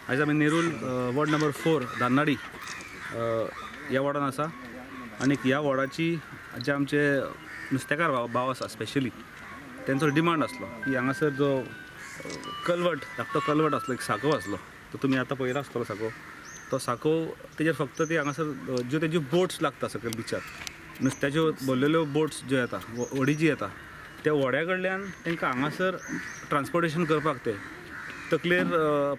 आयज आमी Nerul ward number 4 दान्नाडी ह्या वॉर्डान आसा आनी ह्या वॉर्डाची जे आमचे नुस्तेकार भाव आसा स्पेशली तेंचो डिमांड आसलो की हांगासर जो कलवट धाकटो कलवट आसलो एक सांको आसलो तो तुमी आतां पळयला आसतलो सांको तो सांको तेजेर फक्त ती हांगासर ज्यो तेज्यो बोट्स लागता सकयल बिचार नुस्त्याच्यो भरलेल्यो बोट्स ज्यो येता व्हडी जी येता त्या व्हड्या कडल्यान तांकां हांगासर ट्रान्सपोर्टेशन करपाक ते तकलेर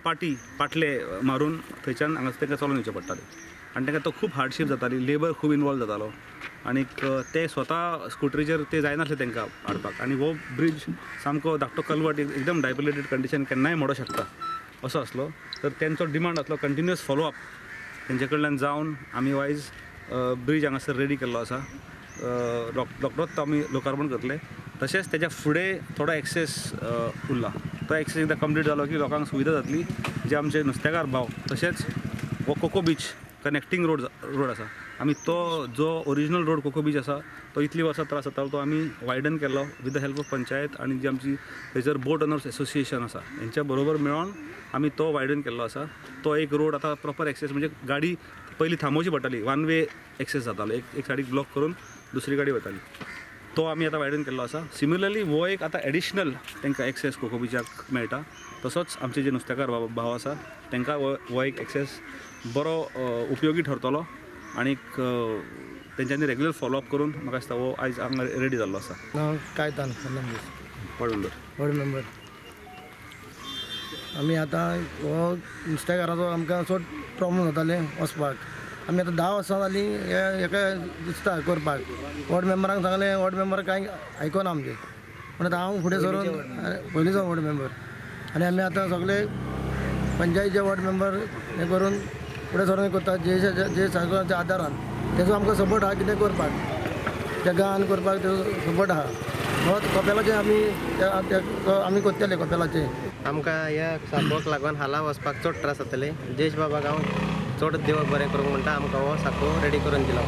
पाटले मारून थंयच्यान हांगासर तांकां चलोन येवचें पडटालें आनी तांकां तो खूब हार्डशीप जाताली लेबर खूब इनवॉल्व जातालो आनीक ते स्वता स्कुटरीचेर ते जायनासले तांकां हाडपाक आनी हो ब्रिज सामको धाकटो कलवट एकदम डायबुलेटेड कंडिशन केन्नाय मोडो शकता असो आसलो तर तेंचो डिमांड आसलो कंटिन्युअस फॉलोअप तेंचे कडल्यान जावन आमी वायज ब्रिज हांगासर रेडी केल्लो आसा रोखडोच तो आमी लोकार्पण करतले तशेंच तेज्या फुडें थोडो एक्सेस उरला तो एक्सेस एकदां कंप्लीट जालो की लोकांक सुविधा जातली जे आमचे नुस्तेकार भाव तशेंच हो कोको बीच कनेक्टींग रोड आसा आमी तो जो ओरिजिनल रोड कोको बीच आसा तो इतली वर्सां त्रास जातालो तो आमी वायडन केल्लो with the help of panchayat आनी जी आमची थंयसर बोट ओनर्स एसोसिएशन आसा हेंच्या बरोबर मेळोन आमी तो वायडन केल्लो आसा तो एक रोड आतां प्रॉपर एक्सेस म्हणजे गाडी पयलीं थांबोवची पडटाली वन वे एक्सेस जातालो एक सायडीक ब्लॉक करून दुसरी गाडी वताली तो आमी आतां वायडन केल्लो आसा सिमिलरली हो एक आतां एडिशनल तांकां एक्सेस कोको बीचाक मेळटा तसोच आमचे जे नुस्तेकार भाव आसा तांकां हो एक एक्सेस बरो उपयोगी ठरतलो आनीक तेंच्यांनी रेग्युलर फॉलोअप करून म्हाका दिसता हो आयज हांगा रेडी जाल्लो आसा कायतान वॉर्ड मेंबर आमी आतां हो नुस्तेकाराचो आमकां चड प्रॉब्लम जाताले वचपाक आमी आतां 10 वर्सां जालीं हेका दिसता करपाक वॉर्ड मेंबराक सांगलें वॉर्ड मेंबर कांय आयकोना आमचें पूण आतां हांव फुडें सरून पयलींचो वॉर्ड मेंबर आनी आमी आतां सगळे पंचायतीचे वॉर्ड मेंबर हें करून फुडें सरून करता जे सरकाराच्या आदारान तेजो आमकां सपोर्ट आहा कितें करपाक जगान करपाक तेजो सपोर्ट आहा हो कपेलाचे आमी करतले कपेलाचे आमकां ह्या साकोक लागून हाला वचपाक चड त्रास जातले जयेश बाबाक हांव चड देव बरें करूंक म्हणटा आमकां हो साको रेडी करून दिलो